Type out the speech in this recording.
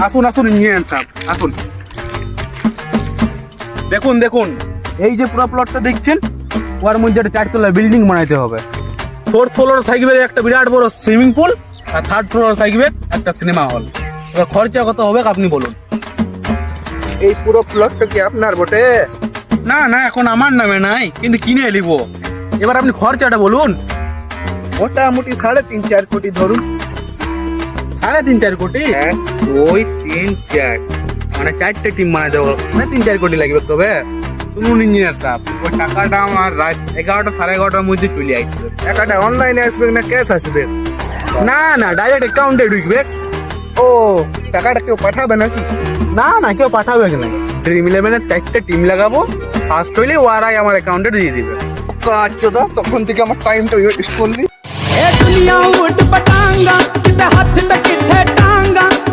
আসুন আসুন ইঞ্জিনিয়ার সাহেব আসুন। দেখুন দেখুন, এই যে পুরো প্লটটা দেখছেন, ওর মধ্যে একটা 4 তলা বিল্ডিং বানাইতে হবে। 4th ফ্লোরে থাকবে একটা বিরাট বড় সুইমিং পুল, আর 3rd ফ্লোরে থাকবে একটা সিনেমা হল। এবার খরচা কত হবে আপনি বলুন। এই পুরো প্লটটা কি আপনার বটে? না না, এখন আমার নামে নাই, কিন্তু কিনে নিব। এবার আপনি খরচাটা বলুন। মোটামুটি 3.5-4 কোটি ধরুন। 3.5-4 কোটি? হ্যাঁ। 2-3-4 মানে 4টে টিম বানাইতে হবে, মানে 3-4 কোটি লাগবে। তবে শুনুন ইঞ্জিনিয়ার সাহেব, ওই টাকাটা আমার রাত 11টা 11:30টার মধ্যে চলে আসবে। টাকাটা অনলাইনে আসবে না ক্যাশ আসবে? না না, ডাইরেক্ট অ্যাকাউন্টে ঢুকবে। ও, টাকাটা কেউ পাঠাবে নাকি? না না, কেউ পাঠাবে না। ড্রিম ইলেভেনের 4টে টিম লাগাবো, ফার্স্ট হইলে ওরাই আমার অ্যাকাউন্টে দিয়ে দিবে। কাচ্চোদা, তখন থেকে আমার টাইমটা ওয়েস্ট করলি। ए दुनिया उठ पटांगा किते हथ ते किथे